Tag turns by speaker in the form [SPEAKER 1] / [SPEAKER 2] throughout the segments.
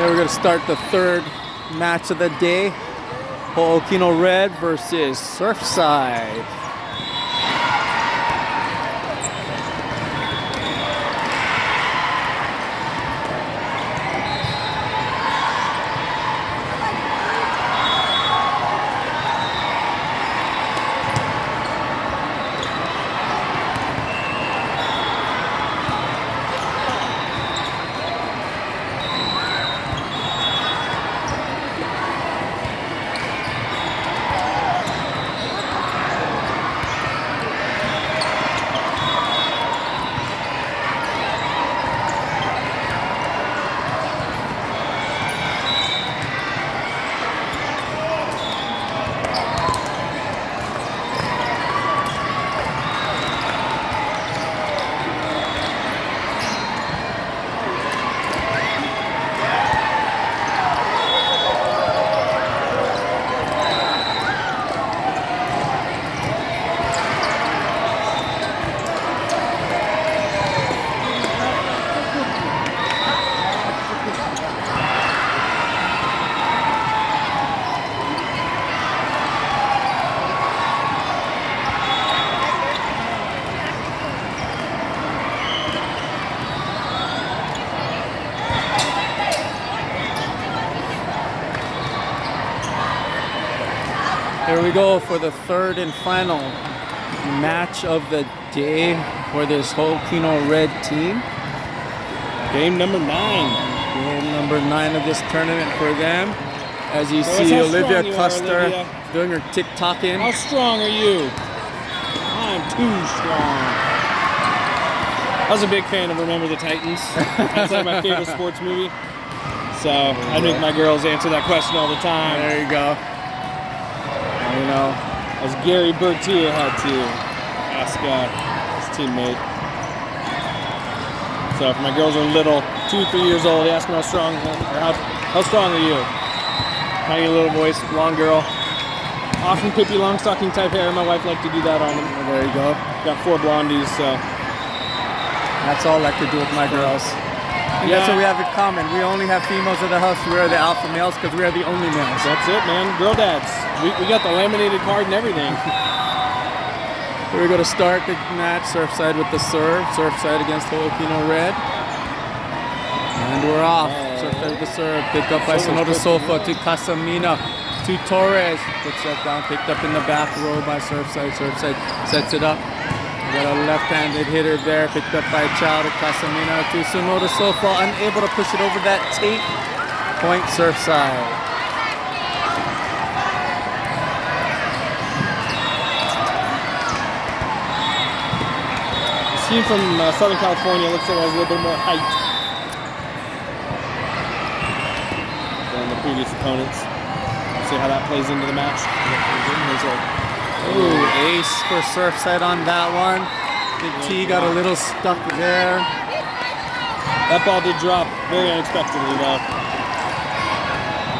[SPEAKER 1] Here we're going to start the third match of the day. Hookino Red versus Surfside. Here we go for the third and final match of the day for this Hookino Red team.
[SPEAKER 2] Game number 9.
[SPEAKER 1] Game number 9 of this tournament for them. As you see, Olivia Custer doing her TikToking.
[SPEAKER 2] How strong are you? I'm too strong. I was a big fan of Remember the Titans. That's like my favorite sports movie. So I make my girls answer that question all the time.
[SPEAKER 1] There you go. You know,
[SPEAKER 2] as Gary Bertier had to ask his teammate. So if my girls are little, 2, 3 years old, they ask them how strong are you? Tiny little voice, blonde girl. Often Pippi Longstocking type hair. My wife liked to do that on them.
[SPEAKER 1] Oh, there you go.
[SPEAKER 2] Got 4 blondies, so.
[SPEAKER 1] That's all I like to do with my girls. Yeah. That's what we have in common. We only have females in the house. We are the alpha males because we are the only males.
[SPEAKER 2] That's it, man. Girl dads. We got the laminated card and everything.
[SPEAKER 1] Here we go to start the match. Surfside with the serve. Surfside against Hookino Red. And we're off. Surfside with the serve. Picked up by Sonoda Sofa to Casamina. To Torres. Puts that down. Picked up in the back row by Surfside. Surfside sets it up. Got a left-handed hitter there, picked up by Chow to Casamina to Sonoda Sofa, unable to push it over that tape. Point Surfside.
[SPEAKER 2] This team from Southern California looks like it has a little bit more height than the previous opponents. Let's see how that plays into the match.
[SPEAKER 1] Ooh, ace for Surfside on that one. Big T got a little stuck there.
[SPEAKER 2] That ball did drop very unexpectedly though.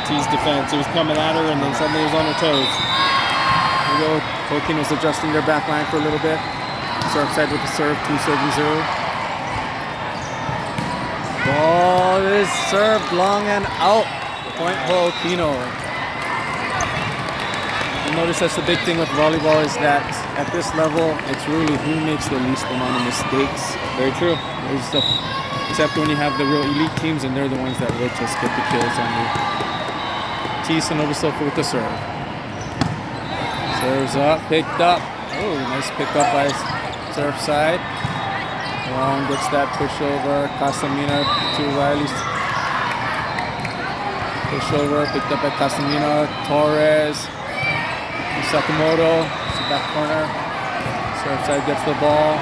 [SPEAKER 2] T's defense, it was coming at her and then suddenly it was on her toes.
[SPEAKER 1] Here we go. Hookino's adjusting their back line for a little bit. Surfside with the serve, 2-7-0. Ball is served long and out. Point Hookino. Notice that's the big thing with volleyball is that at this level, it's really who makes the least amount of mistakes.
[SPEAKER 2] Very true.
[SPEAKER 1] Except when you have the real elite teams and they're the ones that will just get the kills on you. T. Sonoda Sofa with the serve. Serves up, picked up. Oh, nice pick up by Surfside. Long gets that push over. Casamina to Riley's. Push over, picked up by Casamina. Torres. Sakamoto, back corner. Surfside gets the ball.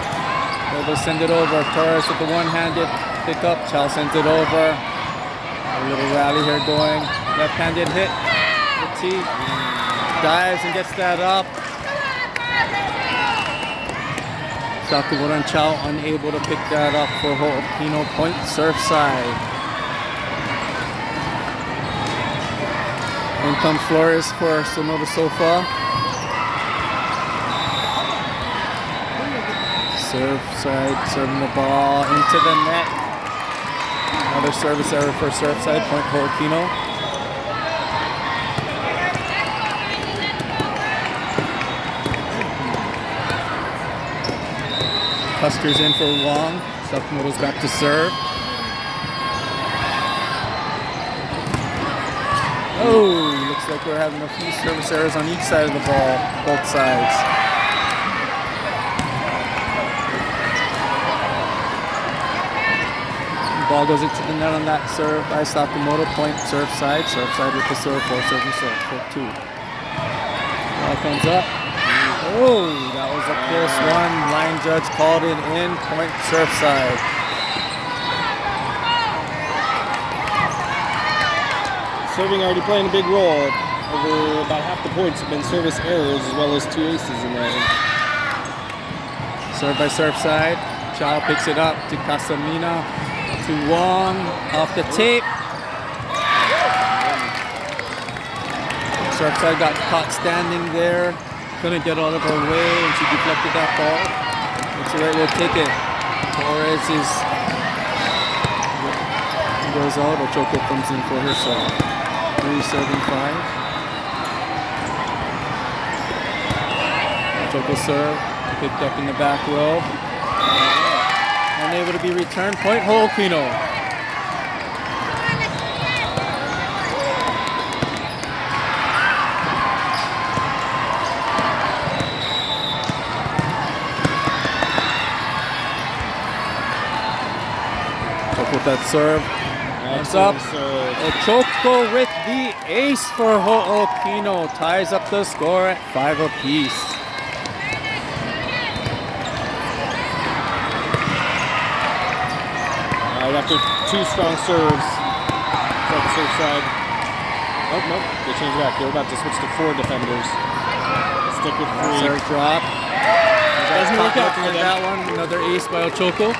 [SPEAKER 1] They'll send it over. Torres with the one-handed pick up. Chow sends it over. A little rally here going. Left-handed hit. The T dives and gets that up. Sakamoto and Chow unable to pick that up for Hookino. Point Surfside. In comes Flores for Sonoda Sofa. Surfside serving the ball into the net. Another service error for Surfside, point Hookino. Custer's in for Wong. Sakamoto's back to serve. Oh, looks like we're having a few service errors on each side of the ball, both sides. Ball goes into the net on that serve by Sakamoto, point Surfside. Surfside with the serve, 4-7 serve, 4-2. Ball comes up. Oh, that was a close one. Line judge called it in, point Surfside.
[SPEAKER 2] Serving already playing a big role. Over about half the points have been service errors as well as 2 aces in there.
[SPEAKER 1] Serve by Surfside. Chow picks it up to Casamina, to Wong, off the tape. Surfside got caught standing there. Couldn't get out of her way and she deflected that ball. It's alright, we'll take it. Torres goes out. Ochoko comes in for her serve. 3-7-5. Ochoko serve, picked up in the back row. Unable to be returned. Point Hookino. With that serve. What's up? Ochoko with the ace for Hookino. Ties up the score at 5 apiece.
[SPEAKER 2] After 2 strong serves, from the serve side. Oh, no, they changed back. They're about to switch to 4 defenders. Stick with 3.
[SPEAKER 1] Serve drop.
[SPEAKER 2] Doesn't work out for them.
[SPEAKER 1] That one. Another ace by Ochoko.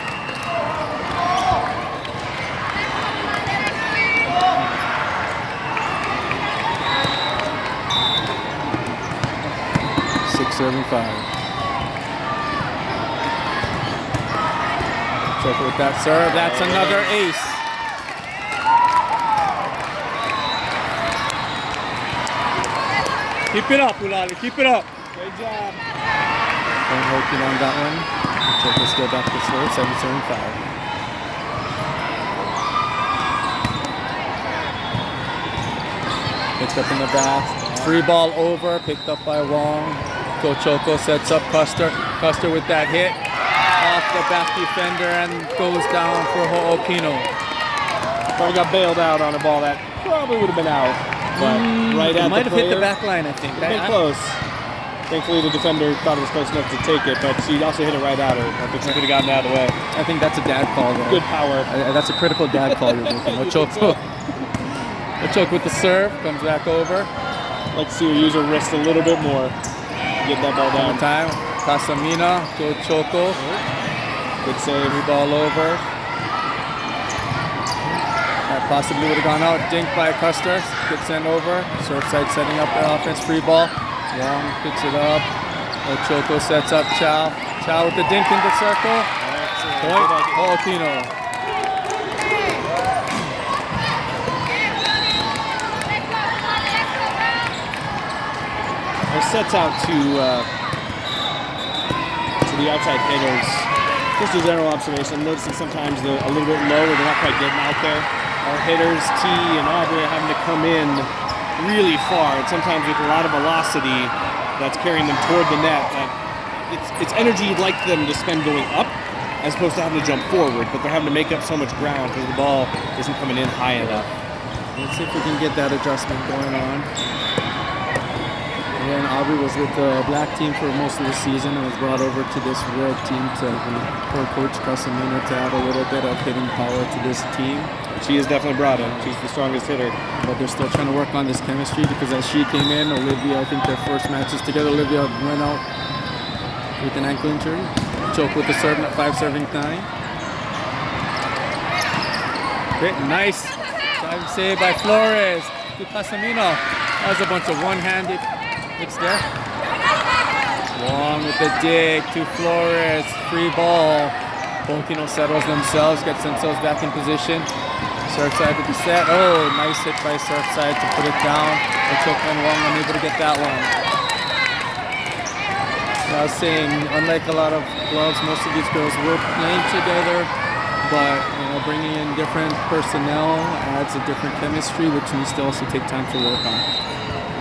[SPEAKER 1] Serving 5. Ochoko with that serve. That's another ace. Keep it up, Ulali. Keep it up.
[SPEAKER 2] Great job.
[SPEAKER 1] Point Hookino on that one. Ochoko still back to serve. 7-7-5. Picked up in the back. Free ball over. Picked up by Wong. Ochoko sets up Custer. Custer with that hit off the back defender and goes down for Hookino.
[SPEAKER 2] Probably got bailed out on a ball that probably would have been out, but right at the player.
[SPEAKER 1] Might have hit the back line, I think.
[SPEAKER 2] Been close. Thankfully, the defender thought it was close enough to take it, but she also hit it right at her. I think she could have gotten out of the way.
[SPEAKER 1] I think that's a dad call there.
[SPEAKER 2] Good power.
[SPEAKER 1] That's a critical dad call you're making. Ochoko. Ochoko with the serve, comes back over.
[SPEAKER 2] Like to see her use her wrist a little bit more. Get that ball down.
[SPEAKER 1] Time. Casamina to Ochoko.
[SPEAKER 2] Good save.
[SPEAKER 1] Free ball over. That possibly would have gone out. Dink by Custer. Good send over. Surfside setting up the offense. Free ball. Wong picks it up. Ochoko sets up Chow. Chow with the dink in the circle. Point Hookino.
[SPEAKER 2] Sets out to the outside hitters. Just a general observation, I'm noticing sometimes they're a little bit low or they're not quite getting out there. Our hitters, T and Aubrey, are having to come in really far, and sometimes with a lot of velocity that's carrying them toward the net. It's energy you'd like them to spend going up as opposed to having to jump forward, but they're having to make up so much ground because the ball isn't coming in high enough.
[SPEAKER 1] Let's see if we can get that adjustment going on. And Aubrey was with the black team for most of the season and was brought over to this red team for Coach Casamina to add a little bit of hitting power to this team.
[SPEAKER 2] She is definitely brought in. She's the strongest hitter.
[SPEAKER 1] But they're still trying to work on this chemistry because as she came in, Olivia, I think their first matches together, Olivia went out with an ankle injury. Choke with the serve at 5-9. Great, nice. Save by Flores to Casamino. That was a bunch of one-handed hits there. Wong with the dig to Flores. Free ball. Hookino settles themselves, gets themselves back in position. Surfside with the set. Oh, nice hit by Surfside to put it down. Ochoko and Wong unable to get that one. I was saying, unlike a lot of clubs, most of these girls were playing together, but bringing in different personnel adds a different chemistry, which needs to also take time to work on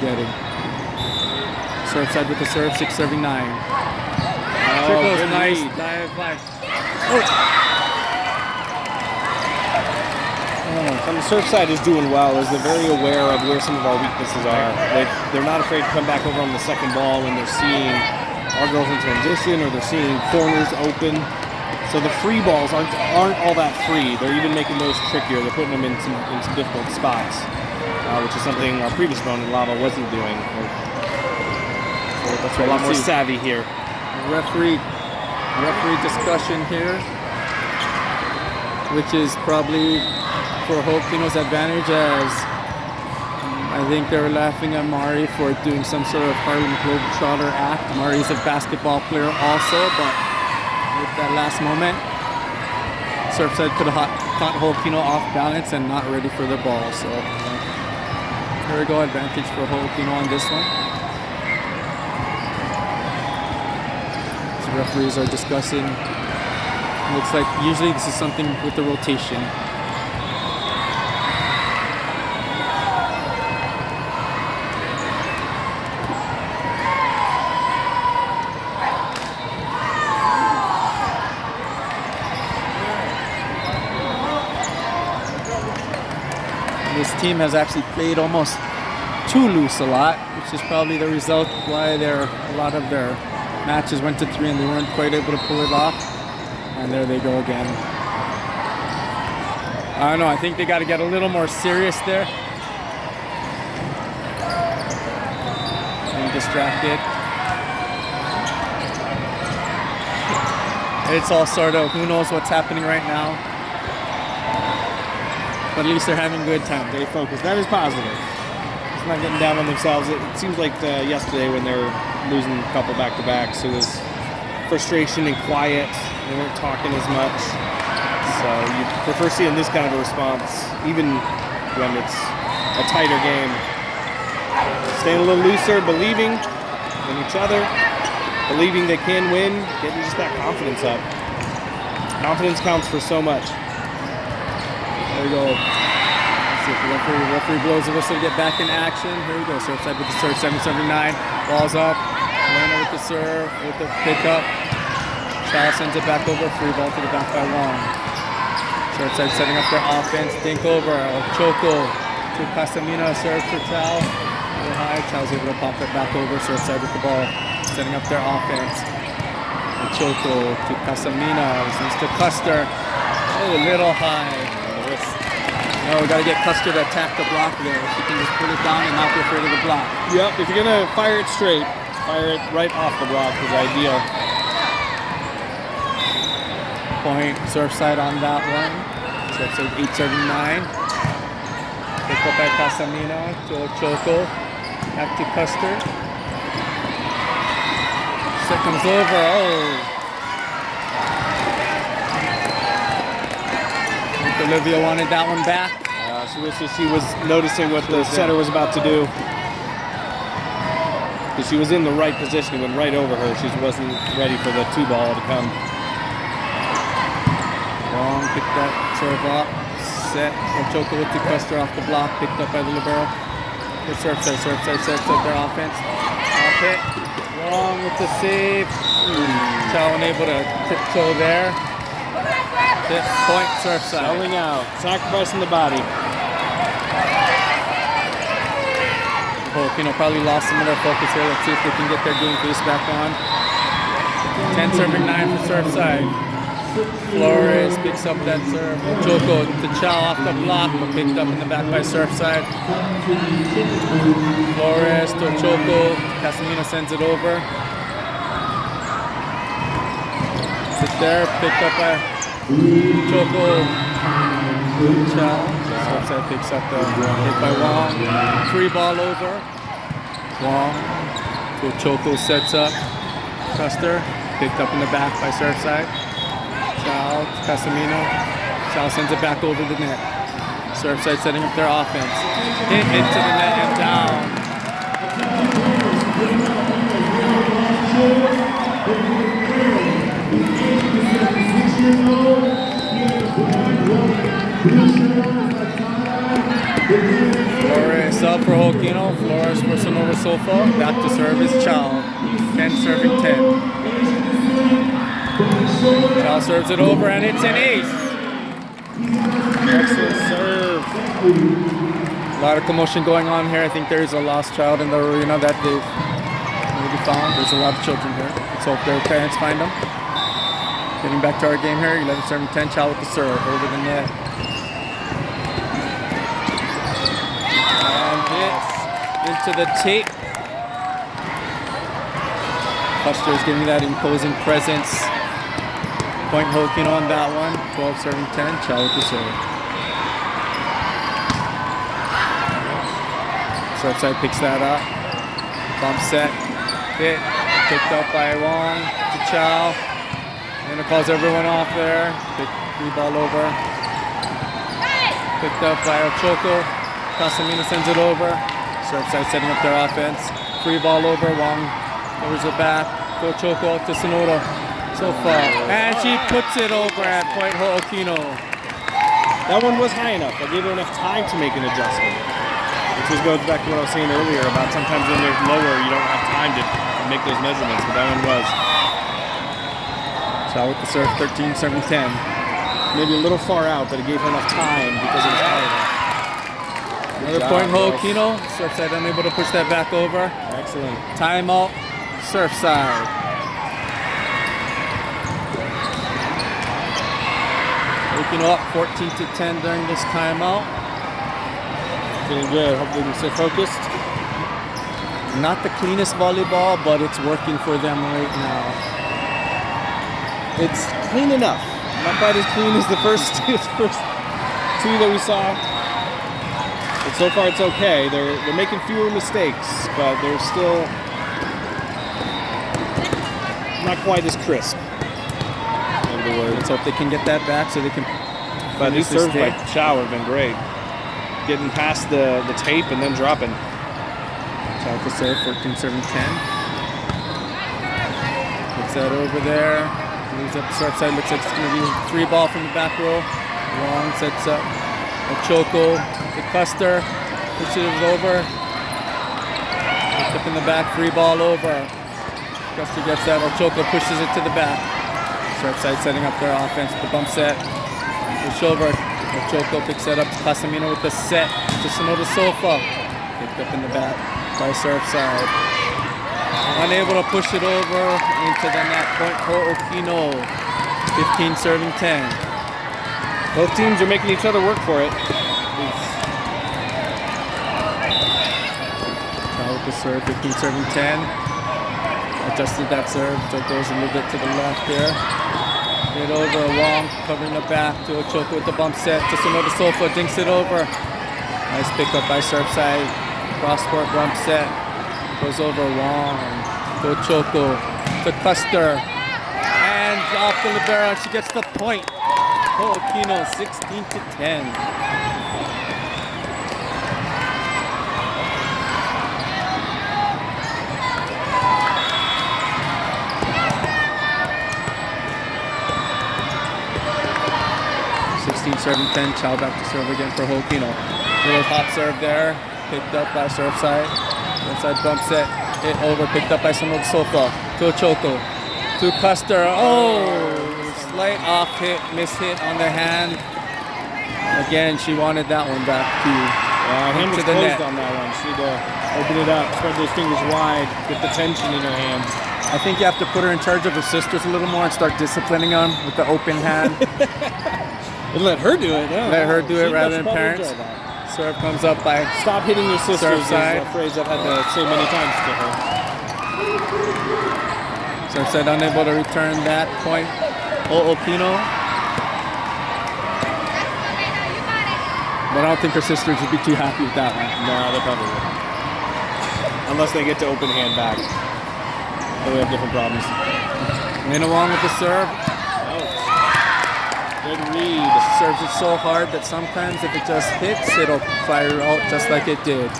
[SPEAKER 1] getting. Surfside with the serve, 6-serving 9. Trickles, nice dive by.
[SPEAKER 2] And the Surfside is doing well, as they're very aware of where some of our weaknesses are. They're not afraid to come back over on the second ball when they're seeing our girls in transition or they're seeing corners open. So the free balls aren't all that free. They're even making those trickier. They're putting them in some difficult spots, which is something our previous opponent, Lava, wasn't doing. So that's a lot more savvy here.
[SPEAKER 1] Referee discussion here, which is probably for Hookino's advantage, as I think they're laughing at Mari for doing some sort of Harlem Globetrotter act. Mari's a basketball player also, but with that last moment, Surfside could have caught Hookino off balance and not ready for the ball. So here we go, advantage for Hookino on this one. So referees are discussing. Looks like usually this is something with the rotation. This team has actually played almost too loose a lot, which is probably the result why a lot of their matches went to 3 and they weren't quite able to pull it off. And there they go again. I don't know, I think they got to get a little more serious there. Being distracted. It's all sort of, who knows what's happening right now. But at least they're having a good time.
[SPEAKER 2] They focus. That is positive. It's not getting down on themselves. It seems like yesterday when they were losing a couple back-to-backs, it was frustration and quiet. They weren't talking as much. So you prefer seeing this kind of a response, even when it's a tighter game. Staying a little looser, believing in each other, believing they can win, getting just that confidence up. Confidence counts for so much.
[SPEAKER 1] There we go. Let's see if the referee blows the whistle to get back in action. Here we go. Surfside with the serve, 7-79. Ball's up. Lerner with the serve, with the pickup. Chow sends it back over. Free ball to the back by Wong. Surfside setting up their offense. Think over. Ochoko to Casamina. Serve for Chow. A little high. Chow's able to pop it back over. Surfside with the ball. Setting up their offense. Ochoko to Casamina. This is to Custer. Oh, a little high. No, we got to get Custer to attack the block there. She can just put it down and not be afraid of the block.
[SPEAKER 2] Yep, if you're going to fire it straight, fire it right off the block is ideal.
[SPEAKER 1] Point Surfside on that one. Surfside 8-7-9. Picked up by Casamina to Ochoko. Back to Custer. Seconds over. Oh. Olivia wanted that one back.
[SPEAKER 2] She wishes she was noticing what the setter was about to do. Because she was in the right position, it went right over her. She wasn't ready for the 2-ball to come.
[SPEAKER 1] Wrong, picked that serve up. Set. Ochoko with the Custer off the block, picked up by the libero. The Surfside sets up their offense. Off it. Wrong with the save. Chow unable to tiptoe there. Point Surfside.
[SPEAKER 2] Selling out, sacrificing the body.
[SPEAKER 1] Hookino probably lost some of their focus here. Let's see if they can get their game face back on. 10-9 for Surfside. Flores picks up that serve. Ochoko to Chow off the block, but picked up in the back by Surfside. Flores to Ochoko. Casamina sends it over. Sit there, picked up by Ochoko. Chow. Surfside picks up the hit by Wong. Free ball over. Wong. Ochoko sets up. Custer. Picked up in the back by Surfside. Chow. Chow, Casamino. Chow sends it back over the net. Surfside setting up their offense. Hit into the net and down. Flores up for Hookino. Flores for Sonora Sofa. Back to service Chow. 10 serving 10. Chow serves it over and it's an ace.
[SPEAKER 2] Excellent serve.
[SPEAKER 1] A lot of commotion going on here. I think there's a lost child in the arena that they've maybe found. There's a lot of children here. Let's hope their parents find them. Getting back to our game here. 11 serving 10. Chow with the serve over the net. Into the tape. Custer is giving that imposing presence. Point Hookino on that one. 12 serving 10. Chow with the serve. Surfside picks that up. Bump set. Hit. Picked up by Wong to Chow. And it calls everyone off there. Free ball over. Picked up by Ochoco. Casamino sends it over. Surfside setting up their offense. Free ball over. Wong covers it back. Go Choco up to Sonora. So far. And she puts it over at point Hookino.
[SPEAKER 2] That one was high enough. I gave her enough time to make an adjustment. Which just goes back to what I was saying earlier about sometimes when they're lower, you don't have time to make those measurements, but that one was.
[SPEAKER 1] Chow with the serve, 13, serving 10.
[SPEAKER 2] Maybe a little far out, but it gave her enough time because it was high enough.
[SPEAKER 1] Another point Hookino. Surfside unable to push that back over.
[SPEAKER 2] Excellent.
[SPEAKER 1] Timeout. Surfside. Hookino up 14 to 10 during this timeout.
[SPEAKER 2] Feeling good. Hopefully we can stay focused.
[SPEAKER 1] Not the cleanest volleyball, but it's working for them right now.
[SPEAKER 2] It's clean enough. Not quite as clean as the first two that we saw. But so far it's okay. They're making fewer mistakes, but they're still not quite as crisp.
[SPEAKER 1] Let's hope they can get that back so they can.
[SPEAKER 2] But these serves by Chow have been great. Getting past the tape and then dropping.
[SPEAKER 1] Chow to serve, 14 serving 10. Puts that over there. Moves up the serve side. Looks like it's going to be a free ball from the back row. Long sets up. Ochoco. The Custer. Puts it over. Picked up in the back. Free ball over. Custer gets that. Ochoco pushes it to the back. Surfside setting up their offense with the bump set. Push over. Ochoco picks that up to Casamino with the set to Sonoda Sofa. Picked up in the back by Surfside. Unable to push it over into the net. Point for Hookino. 15 serving 10.
[SPEAKER 2] Both teams are making each other work for it.
[SPEAKER 1] Chow with the serve. 15 serving 10. Adjusted that serve, so it goes a little bit to the left here. Hit over, Wong covering the back to Ochoco with the bump set to Sonoda Sofa, dinks it over. Nice pickup by Surfside. Cross-court bump set. Goes over Wong to Ochoco to Custer. And off the libero, and she gets the point. Hookino 16 to 10. 16-serving 10. Chow back to serve again for Hookino. Little hop serve there. Picked up by Surfside. Inside bump set. Hit over. Picked up by Sonoda Sofa. To Ochoco. To Custer. Oh! Slight off hit. Miss hit on the hand. Again, she wanted that one back to
[SPEAKER 2] hand was
[SPEAKER 1] the
[SPEAKER 2] closed
[SPEAKER 1] net.
[SPEAKER 2] on that one. She had to open it up, spread those fingers wide, get the tension in her hands.
[SPEAKER 1] I think you have to put her in charge of her sisters a little more and start disciplining them with the open hand.
[SPEAKER 2] And let her do it. Yeah.
[SPEAKER 1] Let her do it rather than
[SPEAKER 2] probably
[SPEAKER 1] parents.
[SPEAKER 2] enjoy that.
[SPEAKER 1] Serve comes up by
[SPEAKER 2] Stop hitting your sisters
[SPEAKER 1] Surfside.
[SPEAKER 2] is a phrase I've had to say many times to her.
[SPEAKER 1] Surfside unable to return that point. Hookino. But I don't think her sisters would be too happy with that one.
[SPEAKER 2] No, they probably wouldn't. Unless they get to open hand back. Then we have different problems.
[SPEAKER 1] In along with the serve.
[SPEAKER 2] lead.
[SPEAKER 1] Serves it so hard that sometimes if it just hits, it'll fire out just like it did.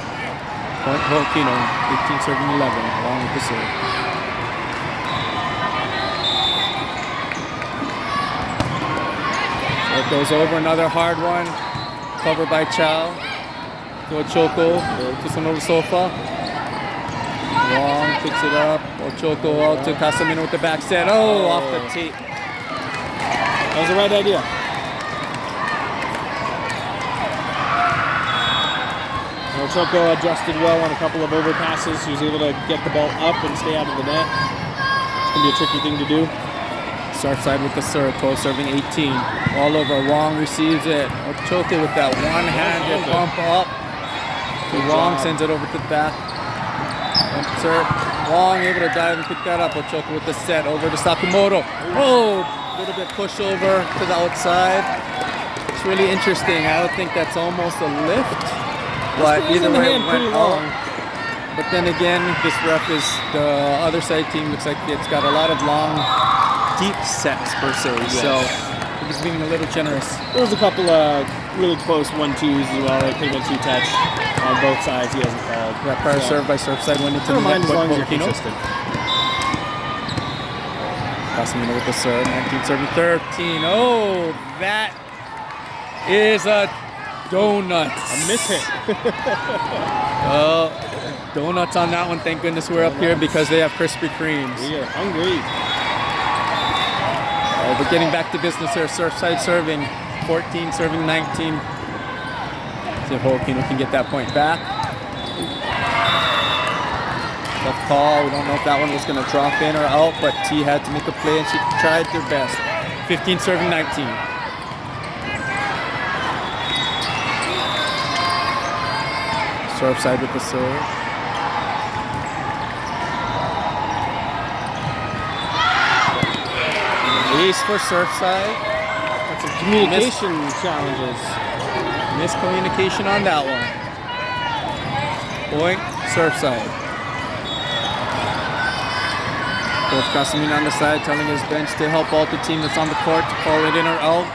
[SPEAKER 1] Point Hookino, 18 serving 11, along with the serve. So it goes over, another hard one. Covered by Chow. To Ochoko, to Sonoda Sofa. Long, picks it up. Ochoko out to Casamino with the back set. Oh, off the tape.
[SPEAKER 2] That was the right idea. Ochoko adjusted well on a couple of overpasses. He was able to get the ball up and stay out of the net. It's going to be a tricky thing to do.
[SPEAKER 1] Surfside with the serve, 12 serving 18. All over, Wong receives it. Ochoko with that one-handed pump up. Wong sends it over to the back. Serve. Wong able to dive and pick that up. Ochoko with the set over to Sakamoto. Oh, a little bit push over to the outside. It's really interesting. I would think that's almost a lift, but either way it went long. But then again, this ref is the other side team. Looks like it's got a lot of long, deep sets per se.
[SPEAKER 2] Yes.
[SPEAKER 1] So he's being a little generous.
[SPEAKER 2] There was a couple of really close 1-2s as well. They pretty much touch on both sides. He hasn't called.
[SPEAKER 1] That prior serve by Surfside went into the net.
[SPEAKER 2] As long as you're consistent.
[SPEAKER 1] Casamino with the serve, 19 serving 13. Oh, that is a donut.
[SPEAKER 2] A mishit.
[SPEAKER 1] Oh, donuts on that one. Thank goodness we're up here because they have Krispy Kremes.
[SPEAKER 2] We are hungry.
[SPEAKER 1] Oh, but getting back to business here. Surfside serving, 14 serving 19. See if Hookino can get that point back. Tough call. We don't know if that one was going to drop in or out, but T had to make a play and she tried their best. 15 serving 19. Surfside with the serve. Ace for Surfside.
[SPEAKER 2] That's some communication challenges.
[SPEAKER 1] Miscommunication on that one. Point, Surfside. Coach Casamino on the side telling his bench to help out the team that's on the court to call it in or out.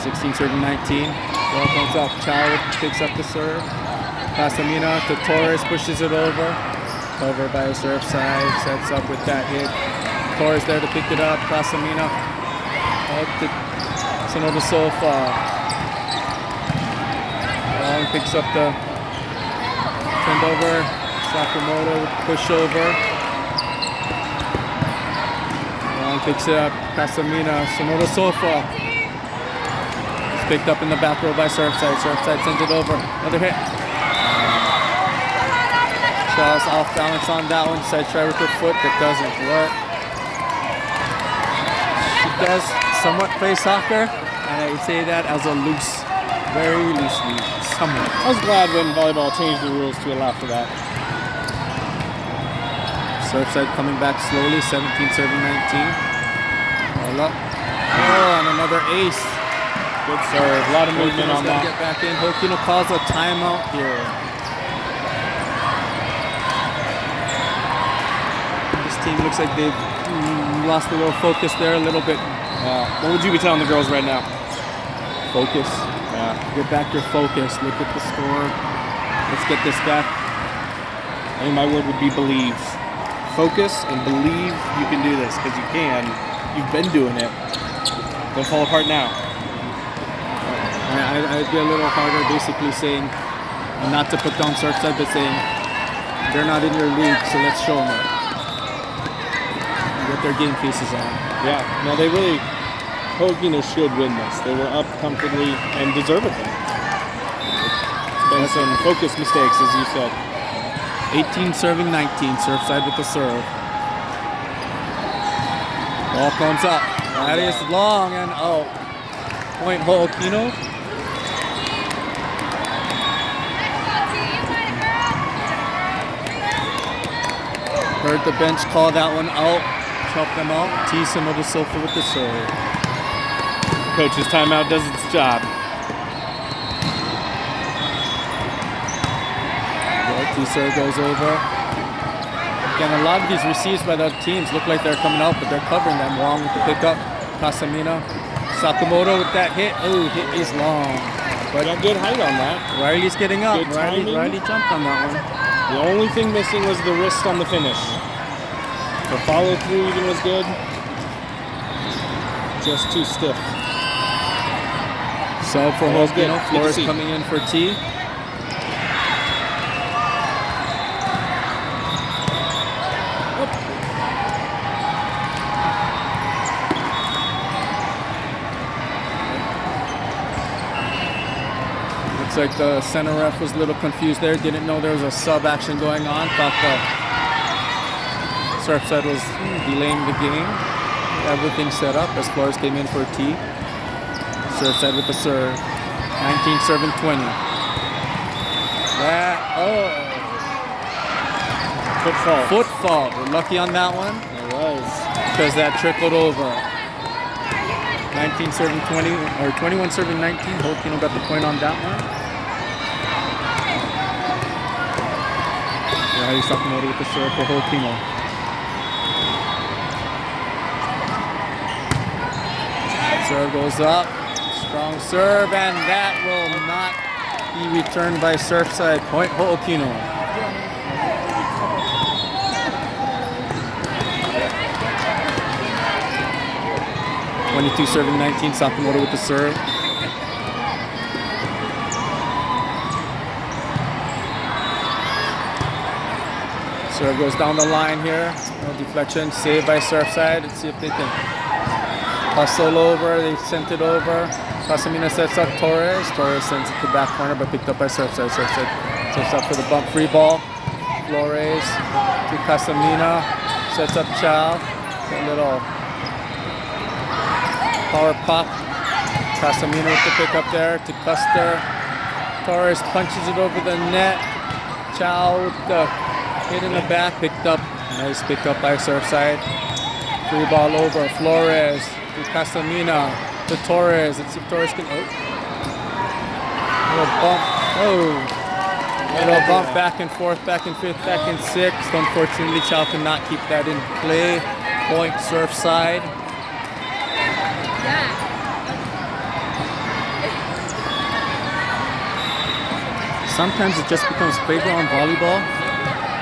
[SPEAKER 1] 16 serving 19. Ball comes off. Chow picks up the serve. Casamino to Torres, pushes it over. Over by Surfside, sets up with that hit. Torres there to pick it up. Casamino out to Sonoda Sofa. Long picks up the send over. Sakamoto push over. Long picks it up. Casamino. Sonoda Sofa. It's picked up in the back row by Surfside. Surfside sends it over. Another hit. Shaw's off balance on that one. Side try with her foot. That doesn't work. She does somewhat play soccer. And I say that as a loose, very loosely, somewhat.
[SPEAKER 2] I was glad when volleyball changed the rules to allow for that.
[SPEAKER 1] Surfside coming back slowly, 17 serving 19. All up. Oh, and another ace.
[SPEAKER 2] Good serve. A lot of movement on that.
[SPEAKER 1] Get back in. Hookino calls a timeout here. This team looks like they've lost a little focus there a little bit.
[SPEAKER 2] What would you be telling the girls right now?
[SPEAKER 1] Focus.
[SPEAKER 2] Yeah.
[SPEAKER 1] Get back your focus. Look at the score. Let's get this back.
[SPEAKER 2] I think my word would be believe. Focus and believe you can do this because you can. You've been doing it. Don't fall apart now.
[SPEAKER 1] I'd be a little harder basically saying, not to put down Surfside, but saying, they're not in your league, so let's show them it. Get their game faces on.
[SPEAKER 2] Yeah, no, they really, Hookino should win this. They were up comfortably and deservedly. It's been some focus mistakes, as you said.
[SPEAKER 1] 18 serving 19, Surfside with the serve. Ball comes up. That is long and out. Point Hookino. Heard the bench call that one out. Help them out. T. Sonoda Sofa with the serve.
[SPEAKER 2] Coach's timeout does its job.
[SPEAKER 1] T-serve goes over. Again, a lot of these receives by the teams look like they're coming out, but they're covering them. Wong with the pickup. Casamino. Sakamoto with that hit. Oh, hit is long.
[SPEAKER 2] But got good height on that.
[SPEAKER 1] Riley's getting up.
[SPEAKER 2] Good timing.
[SPEAKER 1] Riley jumped on that one.
[SPEAKER 2] The only thing missing was the wrist on the finish. The follow through even was good. Just too stiff.
[SPEAKER 1] So for Hookino, Flores
[SPEAKER 2] see.
[SPEAKER 1] coming in for T. Looks like the center ref was a little confused there. Didn't know there was a sub action going on. Thought the Surfside was delaying the game. Everything set up as Flores came in for a T. Surfside with the serve. 19 serving 20.
[SPEAKER 2] Foot fault.
[SPEAKER 1] Foot fault. We're lucky on that one.
[SPEAKER 2] It was.
[SPEAKER 1] Because that trickled over. 19 serving 20, or 21 serving 19. Hookino got the point on that one. Riley Sakamoto with the serve for Hookino. Serve goes up. Strong serve, and that will not be returned by Surfside. Point Hookino. (22 serving 19). Sakamoto with the serve. Serve goes down the line here. No deflection. Saved by Surfside. Let's see if they can hustle over. They sent it over. Casamina sets up Torres. Torres sends it to back corner, but picked up by Surfside. Surfside sets up for the bump free ball. Flores to Casamina. Sets up Chow. A little power pop. Casamina with the pick up there to Custer. Torres punches it over the net. Chow with the hit in the back. Picked up. Nice pick up by Surfside. Free ball over. Flores to Casamina. To Torres. Let's see if Torres can. Little bump. Little bump back and forth, back and fifth, back and sixth. Unfortunately, Chow could not keep that in play. Point Surfside. Sometimes it just becomes playground volleyball,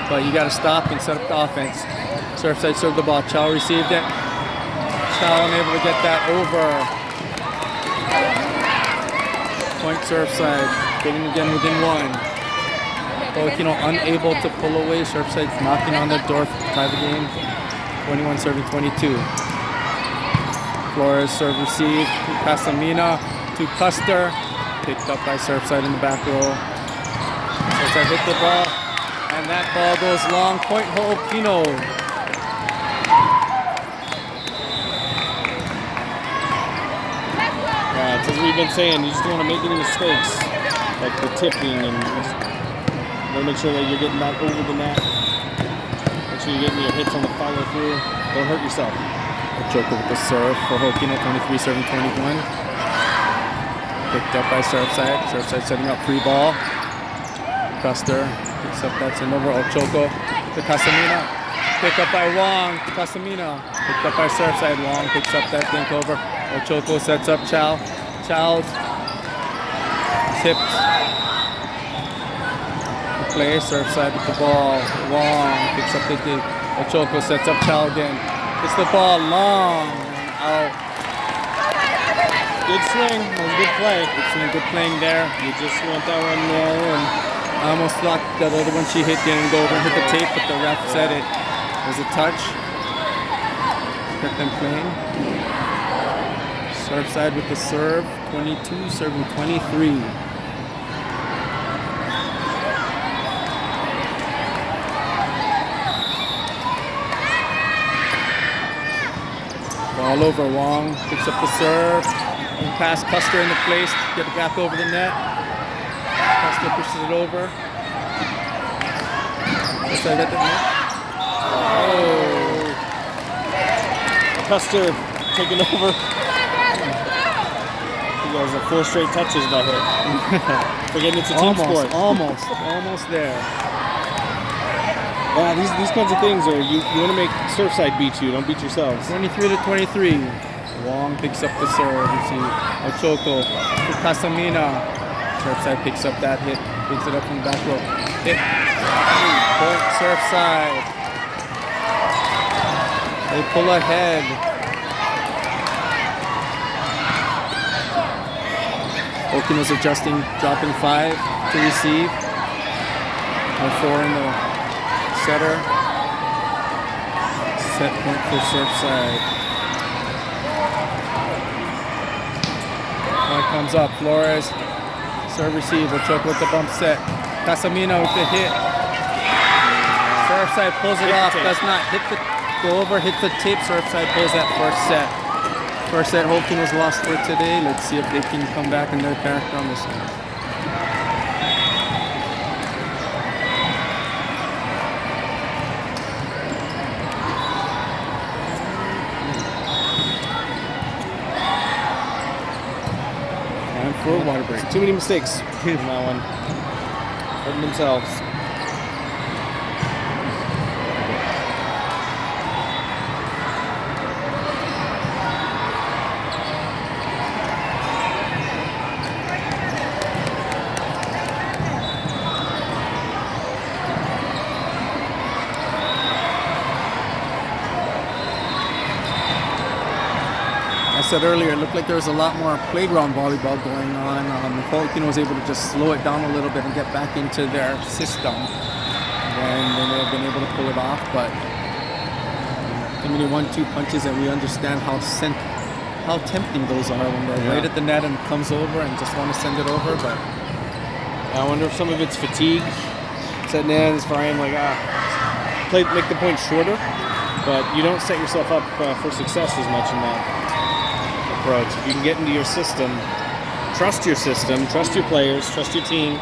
[SPEAKER 1] but you got to stop and set up the offense. Surfside served the ball. Chow received it. Chow unable to get that over. Point Surfside, getting again within one. Hookino unable to pull away. Surfside knocking on the door to tie the game. 21 serving 22. Flores serve received. Casamina to Custer. Picked up by Surfside in the back row. Surfside hit the ball, and that ball goes long. Point Hookino.
[SPEAKER 2] As we've been saying, you just don't want to make any mistakes, like the tipping, and you just want to make sure that you're getting that over the net. Make sure you're getting your hits on the follow through. Don't hurt yourself.
[SPEAKER 1] Ochoco with the serve for Hookino, 23 serving 21. Picked up by Surfside. Surfside setting up free ball. Custer picks up that send over. Ochoco to Casamina. Pick up by Wong to Casamina. Picked up by Surfside. Wong picks up that dink over. Ochoco sets up Chow. Chow tipped. Play Surfside with the ball. Wong picks up the dink. Ochoco sets up Chow again. It's the ball long. Out.
[SPEAKER 2] Good swing. That was good play.
[SPEAKER 1] Good swing. Good playing there.
[SPEAKER 2] You just want that one in.
[SPEAKER 1] I almost thought that other one she hit didn't go over and hit the tape, but the ref said it was a touch. Kept them playing. Surfside with the serve, 22 serving 23. Ball over, Wong picks up the serve. And pass Custer in the place, get it back over the net. Custer pushes it over. Surfside got the net. Oh.
[SPEAKER 2] Custer taking over. He has 4 straight touches by hit. Forgetting it's a team sport.
[SPEAKER 1] Almost there.
[SPEAKER 2] Yeah, these kinds of things are you want to make Surfside beat you. Don't beat yourselves.
[SPEAKER 1] 23 to 23. Wong picks up the serve. You see Ochoko to Casamina. Surfside picks up that hit. Picks it up from the back row. Hit. Point Surfside. They pull ahead. Hookino's adjusting, dropping 5 to receive. And 4 in the setter. Set point for Surfside. One comes up. Flores. Serve receive. Ochoko with the bump set. Casamino with the hit. Surfside pulls it off. Does not hit the go over, hit the tip. Surfside pulls that first set. First set Hookino's lost for today. Let's see if they can come back in their character on this one. Time for a water break.
[SPEAKER 2] Too many mistakes in that one. Hurting themselves.
[SPEAKER 1] I said earlier, it looked like there was a lot more playground volleyball going on. Hookino was able to just slow it down a little bit and get back into their system. And they may have been able to pull it off, but too many 1-2 punches, and we understand how tempting those are when they're right at the net and it comes over and just want to send it over. But
[SPEAKER 2] I wonder if some of it's fatigue setting in as far as like make the point shorter, but you don't set yourself up for success as much in that approach. If you can get into your system, trust your players, trust your team,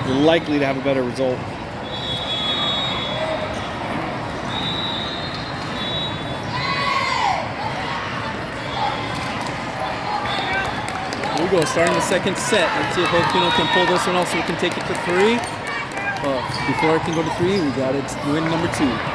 [SPEAKER 2] you're likely to have a better result.
[SPEAKER 1] here we go, starting the second set. Let's see if Hookino can pull this one off so we can take it to 3. Before it can go to 3, we got it win number 2.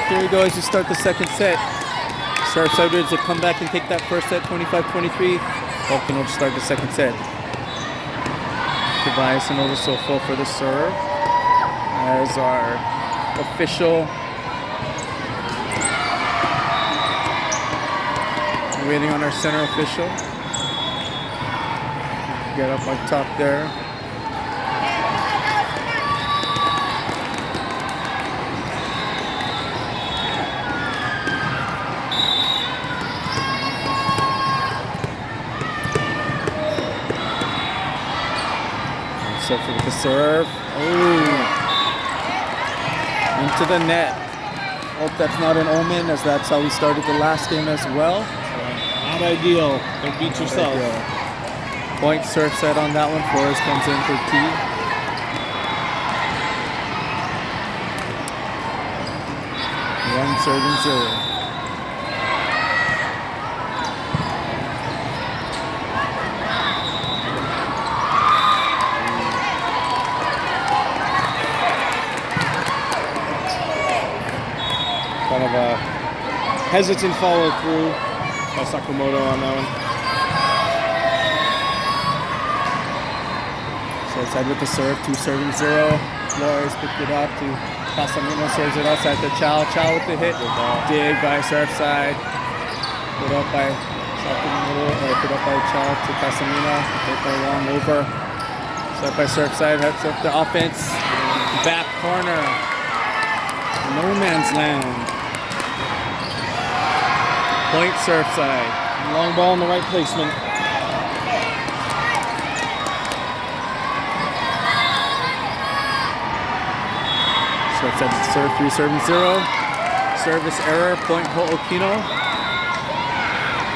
[SPEAKER 1] Here we go as you start the second set. Surfside ready to come back and take that first set, 25-23. Hookino to start the second set. Tobias and Sofo for the serve. As our official. We're waiting on our center official. Get up on top there. With the serve. Ooh. Into the net. Hope that's not an omen, as that's how we started the last game as well.
[SPEAKER 2] Not ideal. Don't beat yourself.
[SPEAKER 1] Point Surfside on that one. Flores comes in for T. One serving 0.
[SPEAKER 2] Kind of a hesitant follow through by Sakamoto on that one.
[SPEAKER 1] Surfside with the serve, 2 serving 0. Flores picked it up to Casamino, serves it outside to Chow. Chow with the hit. Dig by Surfside. Put up by put up by Chow to Casamino. Hit by Wong over. Set by Surfside, heads up the offense. Back corner. No man's land. Point Surfside.
[SPEAKER 2] Long ball in the right placement.
[SPEAKER 1] Surfside serve, 3 serving 0. Service error, point Hookino.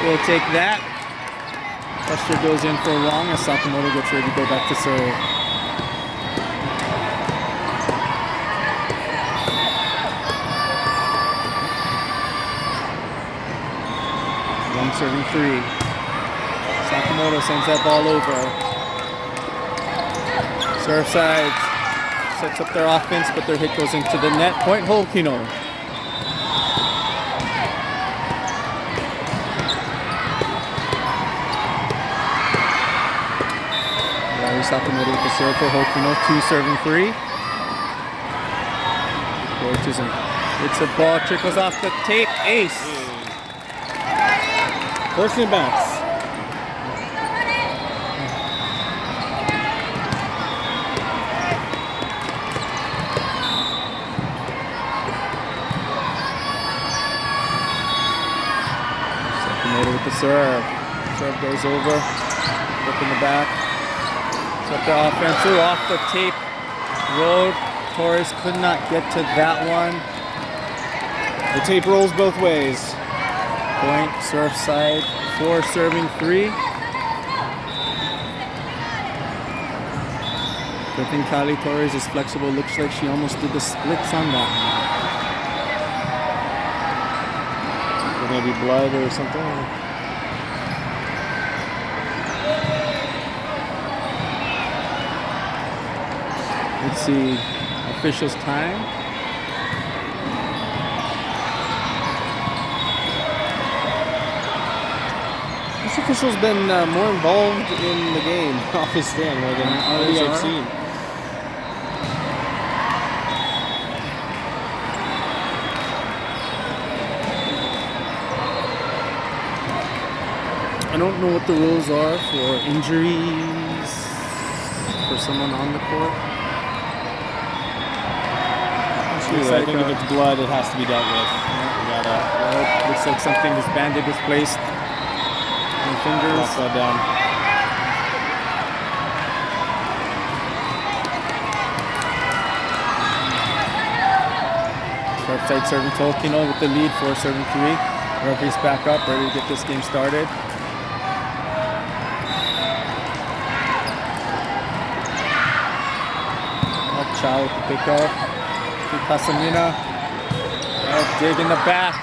[SPEAKER 1] We'll take that. Pressure goes in for Wong as Sakamoto gets ready to go back to serve. Wong serving 3. Sakamoto sends that ball over. Surfside sets up their offense, but their hit goes into the net. Point Hookino. Sakamoto with the serve for Hookino, 2 serving 3. It's a ball, trickles off the tape, ace.
[SPEAKER 2] First and bounce.
[SPEAKER 1] Sakamoto with the serve. Serve goes over, up in the back. Up the offense, off the tape. Road. Torres could not get to that one.
[SPEAKER 2] The tape rolls both ways.
[SPEAKER 1] Point Surfside, 4 serving 3. Good thing Kali Torres is flexible. Looks like she almost did the splits on that
[SPEAKER 2] Or maybe blood or something.
[SPEAKER 1] Let's see, officials' time.
[SPEAKER 2] This official's been more involved in the game off his stand more than any I've seen.
[SPEAKER 1] I don't know what the rules are for injuries for someone on the court.
[SPEAKER 2] I think if it's blood, it has to be dealt with.
[SPEAKER 1] It looks like something is banded is placed on the fingers.
[SPEAKER 2] Lock that down.
[SPEAKER 1] Surfside serving to Hookino with the lead, 4 serving 3. Referee's back up, ready to get this game started. Chow with the pickup. To Casamina. Dig in the back.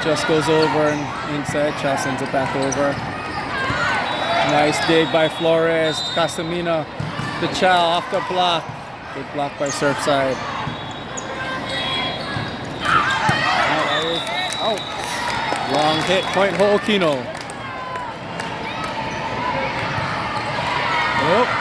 [SPEAKER 1] Just goes over and inside. Chow sends it back over. Nice dig by Flores. Casamina. To Chow off the block. Good block by Surfside. Out. Long hit. Point Hookino. Oh.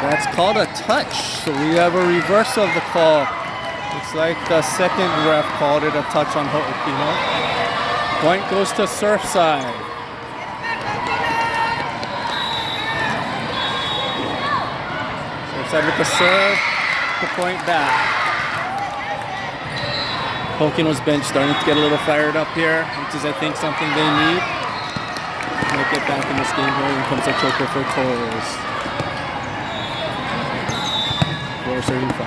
[SPEAKER 1] That's called a touch, so we have a reversal of the call. It's like the second ref called it a touch on Hookino. Point goes to Surfside. Surfside with the serve, the point back. Hookino's bench starting to get a little fired up here, which is I think something they need. Might get back in this game here. Here comes a choker for Torres. 4:35.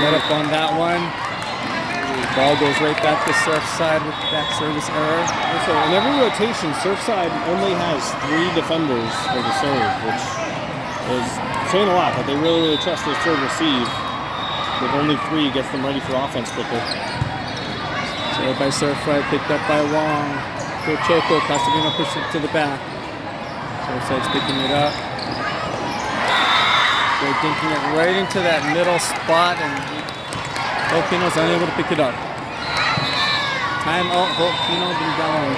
[SPEAKER 1] Let up on that one. Ball goes right back to Surfside with that service error.
[SPEAKER 2] So in every rotation, Surfside only has 3 defenders for the serve, which is saying a lot, that they really trust their serve receive. With only 3, gets them ready for offense quicker.
[SPEAKER 1] Serve by Surfside, picked up by Wong. Good choco, Casamino pushed it to the back. Surfside's picking it up. dinking it right into that middle spot, and Hookino's unable to pick it up. Timeout, Hookino been down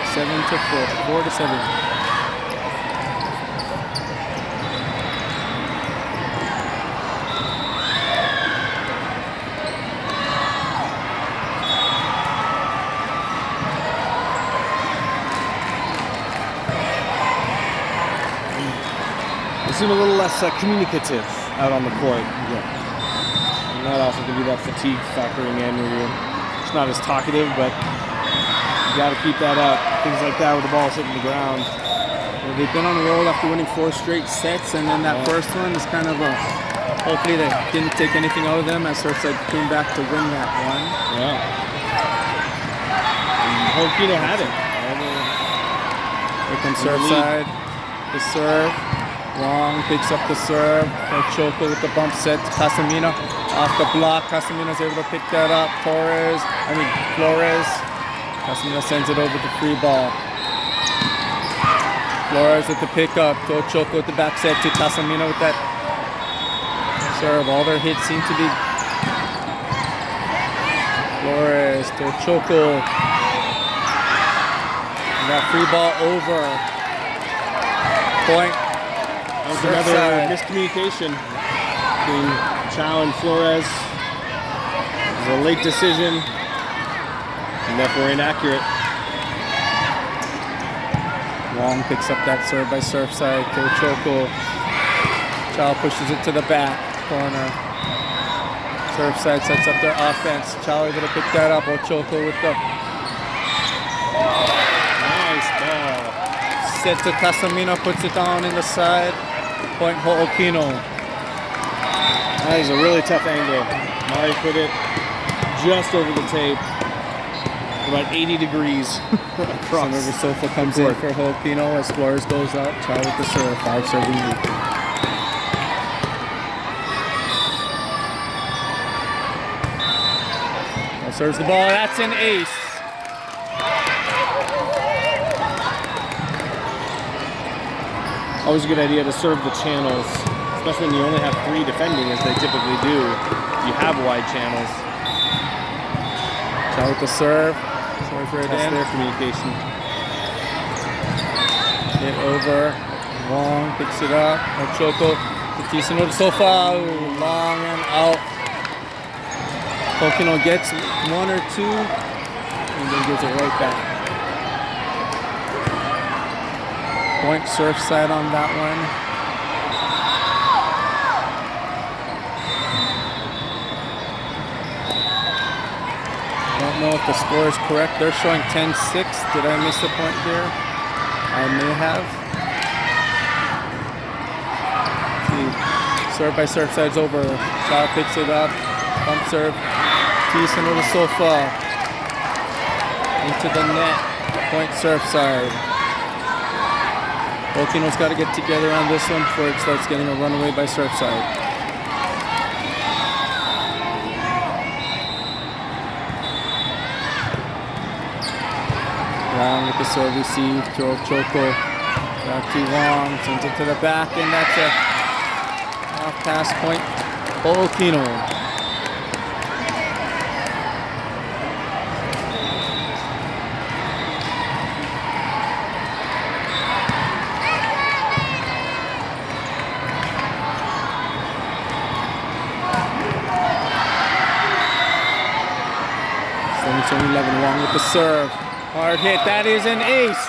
[SPEAKER 1] 4-7.
[SPEAKER 2] They seem a little less communicative out on the court. Yeah. And that also could be that fatigue factoring in where you're just not as talkative, but you got to keep that up. Things like that with the ball hitting the ground.
[SPEAKER 1] Well, they've been on the roll after winning 4 straight sets, and then that first one is kind of a. Hopefully, they didn't take anything out of them as Surfside came back to win that one.
[SPEAKER 2] Yeah. And Hookino had it.
[SPEAKER 1] Here comes Surfside. The serve. Long picks up the serve. Choco with the bump set to Casamino. Off the block. Casamino's able to pick that up. Flores. Casamino sends it over to free ball. Flores with the pickup. Choco with the back set to Casamino with that serve. All their hits seem to be Flores to Choco. And that free ball over. Point.
[SPEAKER 2] That was another miscommunication between Chow and Flores. It was a late decision and therefore inaccurate.
[SPEAKER 1] Long picks up that serve by Surfside to Choco. Chow pushes it to the back corner. Surfside sets up their offense. Chow able to pick that up. Choco with the
[SPEAKER 2] Nice ball.
[SPEAKER 1] set to Casamino, puts it down in the side. Point Hookino.
[SPEAKER 2] That is a really tough angle. Mari put it just over the tape, about 80 degrees across.
[SPEAKER 1] Some Sofa comes in for Hookino as Flores goes out. Chow with the serve, 5-serving lead. Serves the ball, that's an ace.
[SPEAKER 2] Always a good idea to serve the channels, especially when you only have 3 defending as they typically do. You have wide channels.
[SPEAKER 1] Chow with the serve. Serve right
[SPEAKER 2] That's
[SPEAKER 1] in.
[SPEAKER 2] their communication.
[SPEAKER 1] Hit over. Long picks it up. Choco. Decent over the sofa. Long and out. Hookino gets 1 or 2 and then gives it right back. Point Surfside on that one. I don't know if the score is correct. They're showing 10-6. Did I miss a point here? I may have. See, serve by Surfside's over. Chow picks it up. Bump serve. Decent over the sofa. Into the net. Point Surfside. Hookino's got to get together on this one before it starts getting a runaway by Surfside. Long with the serve receive, throw Choco. Back to Wong, sends it to the back, and that's a off pass point. Hookino. Turn 11, Wong with the serve. Hard hit, that is an ace.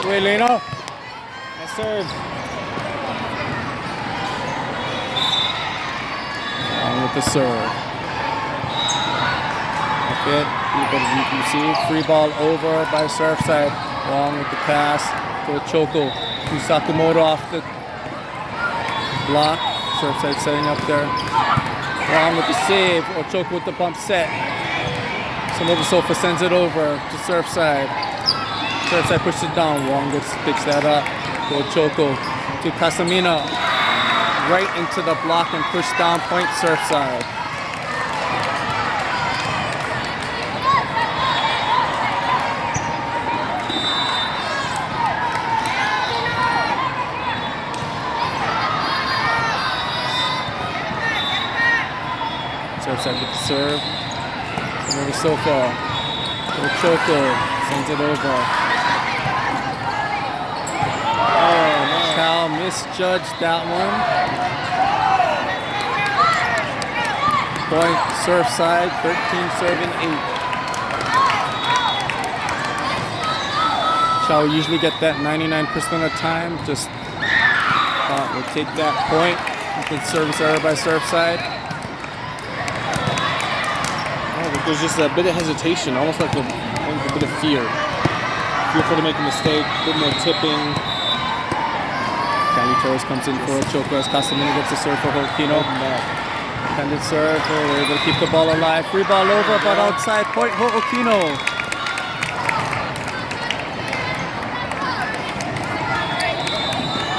[SPEAKER 1] Leno.
[SPEAKER 2] Nice serve.
[SPEAKER 1] Wong with the serve. Hit, receive, free ball over by Surfside. Wong with the pass to Choco. Sakamoto off the block. Surfside setting up there. Wong with the save, Choco with the bump set. Samoa Sofa sends it over to Surfside. Surfside pushes it down. Wong picks that up. Choco to Casamino. Right into the block and push down point Surfside. Surfside with the serve. Over Sofa. With Choco. Sends it over.
[SPEAKER 2] Oh, no.
[SPEAKER 1] Chow misjudged that one. Point Surfside. 13 serving 8. Chow usually get that 99% of the time. Just thought we'll take that point. Good service error by Surfside.
[SPEAKER 2] There's just a bit of hesitation, almost like a bit of fear. Fearful to make a mistake, a bit more tipping.
[SPEAKER 1] Candy Torres comes in for a choke as Casamino gets the serve for Hookino. Intended serve, they're able to keep the ball alive. Free ball over, but outside. Point for Hookino.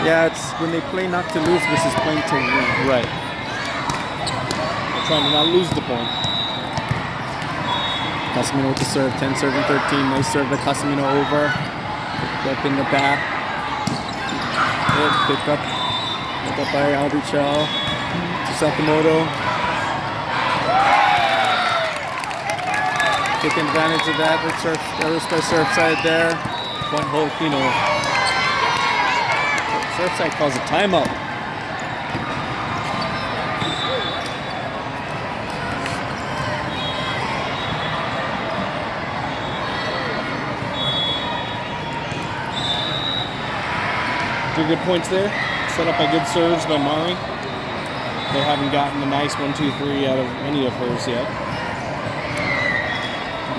[SPEAKER 1] Yeah, it's when they play not to lose versus playing to win.
[SPEAKER 2] Right. They're trying to not lose the point.
[SPEAKER 1] Casamino with the serve, 10 serving 13. Nice serve to Casamino over. Picked up in the back. Picked up by Albie Chow to Sakamoto. Taking advantage of that with errors by Surfside there. Point Hookino. Surfside calls a timeout.
[SPEAKER 2] Two good points there. Set up by good serves by Mari. They haven't gotten a nice 1, 2, 3 out of any of hers yet.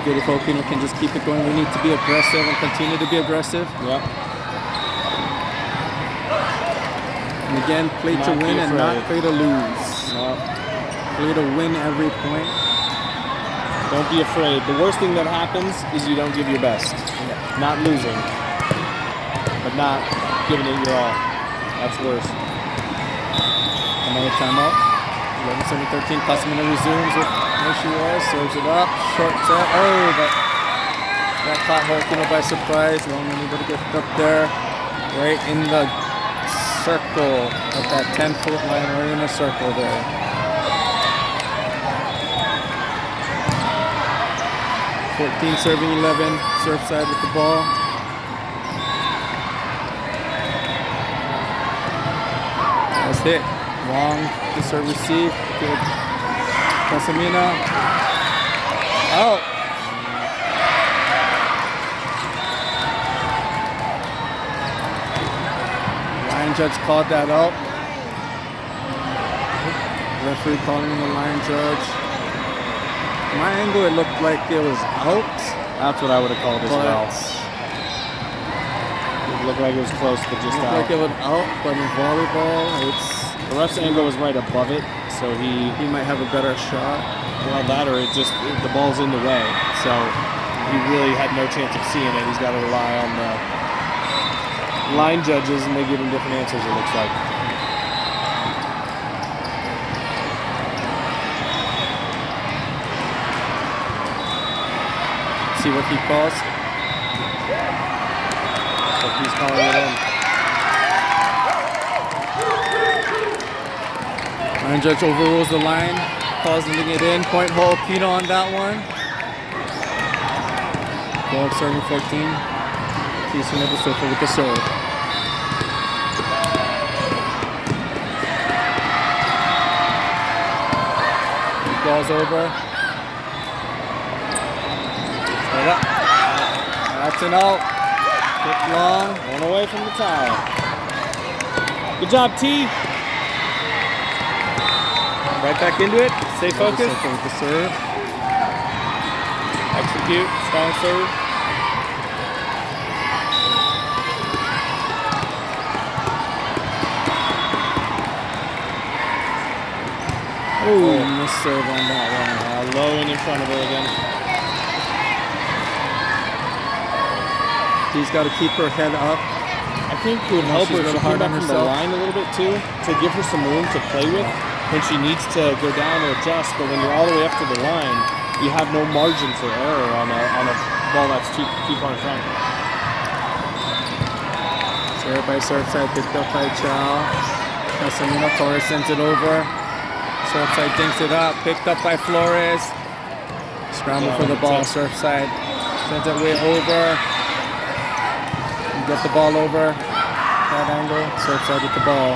[SPEAKER 1] Good if Hookino can just keep it going. We need to be aggressive and continue to be aggressive.
[SPEAKER 2] Yep.
[SPEAKER 1] And again, play to win and not play to lose.
[SPEAKER 2] Yep.
[SPEAKER 1] Play to win every point.
[SPEAKER 2] Don't be afraid. The worst thing that happens is you don't give your best.
[SPEAKER 1] Yeah.
[SPEAKER 2] Not losing, but not giving it your all. That's worse.
[SPEAKER 1] Another timeout. 11-7-13. Casamino resumes with where she was. Serves it up. Short set. Oh, but that caught Hookino by surprise. Long unable to get up there. Right in the circle of that 10-foot line. Right in the circle there. Serving 11, Surfside with the ball. Nice hit. Long to serve receive. Good. Casamino. Out. Line judge called that out. Referee calling the line judge. My angle, it looked like it was out.
[SPEAKER 2] That's what I would have called as well. It looked like it was close, but just out.
[SPEAKER 1] Like it was out, but in volleyball, it's...
[SPEAKER 2] The ref's angle was right above it, so he
[SPEAKER 1] might have a better shot.
[SPEAKER 2] Well, that or it just, the ball's in the way, so he really had no chance of seeing it. He's got to rely on the line judges, and they give him different answers, it looks like.
[SPEAKER 1] See what he calls.
[SPEAKER 2] So he's calling it in.
[SPEAKER 1] Line judge overrules the line, calls it in. Point Hookino on that one. 12 serving 14. Keeson of the Sofa with the serve. Ball's over. That's an out. Hit long.
[SPEAKER 2] One away from the tie. Good job, T. Right back into it. Stay focused.
[SPEAKER 1] With the serve.
[SPEAKER 2] Execute. Strong serve.
[SPEAKER 1] Oh, missed serve on that one.
[SPEAKER 2] Low and in front of her again.
[SPEAKER 1] She's got to keep her head up.
[SPEAKER 2] I think it would help her if she came back from the line a little bit too, to give her some room to play with when she needs to go down or adjust. But when you're all the way up to the line, you have no margin for error on a ball that's too far in front. Serve
[SPEAKER 1] by Surfside, picked up by Chow. Casamino Torres sends it over. Surfside dinks it up. Picked up by Flores. Scramble for the ball. Surfside sends it way over. Get the ball over. That angle. Surfside with the ball.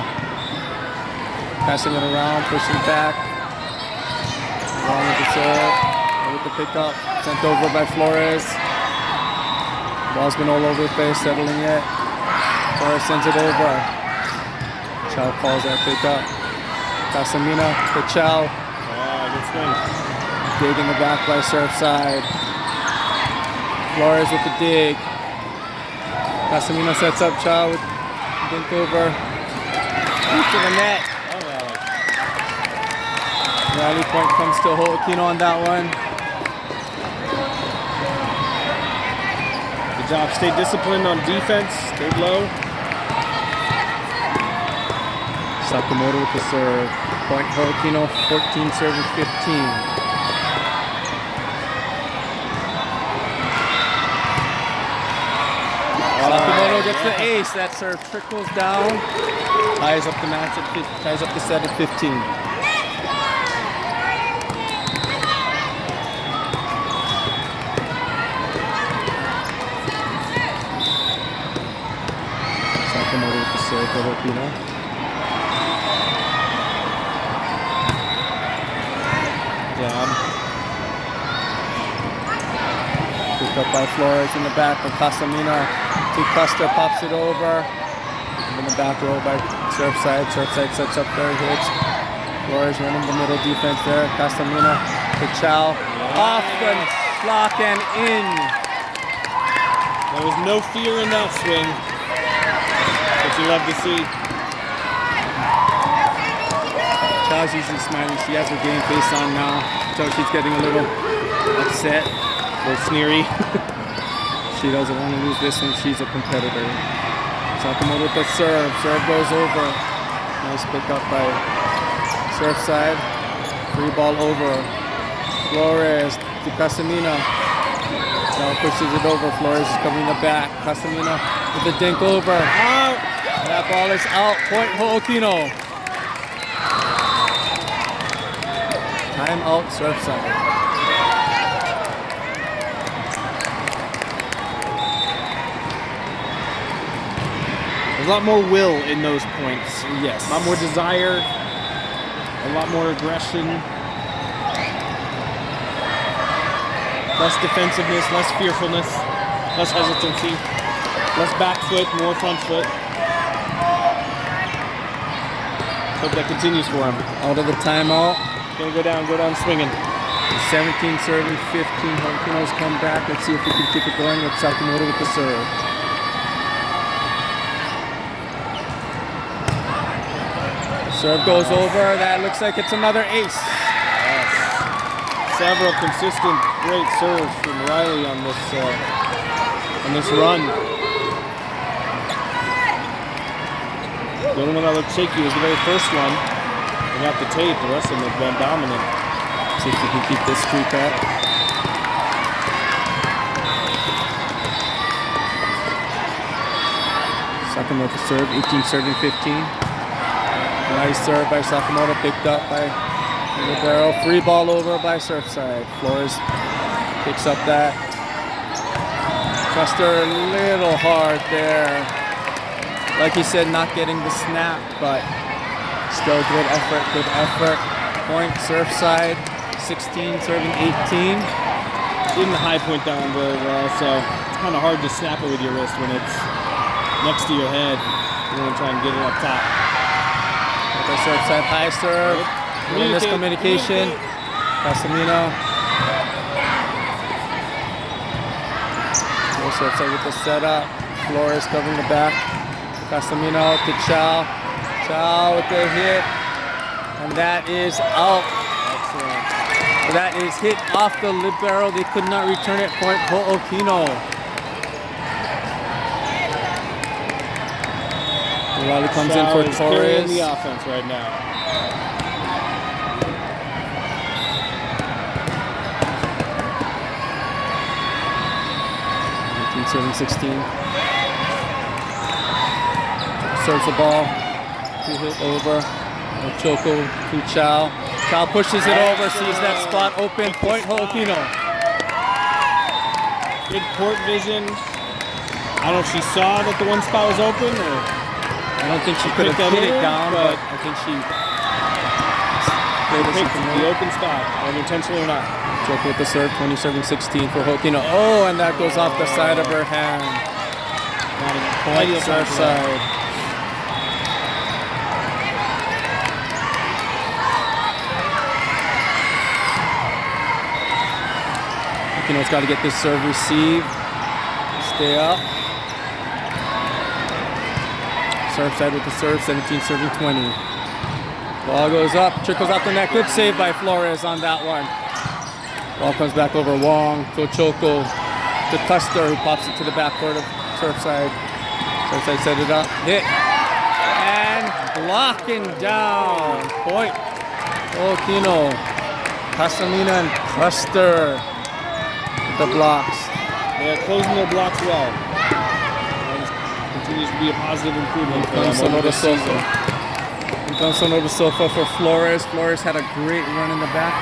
[SPEAKER 1] Passing it around. Pushing back. Along with the serve. With the pickup. Sent over by Flores. Ball's been all over the place. Settling it. Flores sends it over. Chow calls that pickup. Casamina to Chow.
[SPEAKER 2] Good swing.
[SPEAKER 1] Dig in the back by Surfside. Flores with the dig. Casamina sets up Chow with dink over. To the net. Rally point comes to Hookino on that one.
[SPEAKER 2] Good job. Stay disciplined on defense. Stay low.
[SPEAKER 1] Sakamoto with the serve. Point Hookino, 14 serving 15. Sakamoto gets the ace. That serve trickles down. Ties up the match at ties up the set at 15. Sakamoto with the serve for Hookino. Picked up by Flores in the back of Casamina. To Custer, pops it over. In the back row by Surfside. Surfside sets up their hits. Flores running the middle defense there. Casamina to Chow. Off the block and in.
[SPEAKER 2] There was no fear in that swing. What you love to see.
[SPEAKER 1] Chow's usually smiling. She has her game face on now. So she's getting a little upset. A little sneery. She doesn't want to lose this one. She's a competitor. Sakamoto with the serve. Serve goes over. Nice pickup by Surfside. Free ball over. Flores to Casamina. Now pushes it over. Flores is covering the back. Casamina with the dink over. Out. That ball is out. Point Hookino. Time out Surfside.
[SPEAKER 2] A lot more will in those points.
[SPEAKER 1] Yes.
[SPEAKER 2] A lot more desire, a lot more aggression, less defensiveness, less fearfulness, less hesitancy, less back foot, more front foot. Hope that continues for him.
[SPEAKER 1] Out of the timeout.
[SPEAKER 2] Gonna go down swinging.
[SPEAKER 1] 17 serving, 15. Hookino's come back. Let's see if we can keep it going with Sakamoto with the serve. Serve goes over. That looks like it's another ace.
[SPEAKER 2] Yes. Several consistent great serves from Riley on this run. The only one that looked shaky was the very first one. We got the tape. The rest of them have been dominant.
[SPEAKER 1] See if we can keep this streak up. Sakamoto serve, 18 serving 15. Nice serve by Sakamoto, picked up by Libero. Free ball over by Surfside. Flores picks up that. Custer a little hard there. Like he said, not getting the snap, but still good effort. Point Surfside, 16 serving 18.
[SPEAKER 2] Didn't the high point down very well, so it's kind of hard to snap it with your wrist when it's next to your head. You want to try and get it up top.
[SPEAKER 1] The Surfside high serve. Miscommunication. Casamino. Surfside with the setup. Flores covering the back. Casamino to Chow. Chow with the hit. And that is out. Excellent. That is hit off the libero. They could not return it. Point Hookino. Raleigh comes in for Torres.
[SPEAKER 2] The offense right now.
[SPEAKER 1] Serving 16. Serves the ball. Two hit over. Choco to Chow. Chow pushes it over, sees that spot open, point Hookino.
[SPEAKER 2] Good court vision. I don't know if she saw that the one spot was open, or
[SPEAKER 1] I don't think she could have hit it down, but I think she
[SPEAKER 2] picked the open spot, whether intentionally or not.
[SPEAKER 1] Choco with the serve, 20-16 for Hookino. Oh, and that goes off the side of her hand. Point Surfside. Hookino's got to get this serve received. Stay up. Surfside with the serve, 17-20. Ball goes up, trickles out the net. Good save by Flores on that one. Ball comes back over Wong to Choco to Custer, who pops it to the backcourt of Surfside. Surfside set it up, hit, and blocking down. Point Hookino. Casamina and Custer with the blocks.
[SPEAKER 2] They're closing their blocks well. Continues to be a positive improvement for them over the season.
[SPEAKER 1] Sonoda Sofa for Flores. Flores had a great run in the back.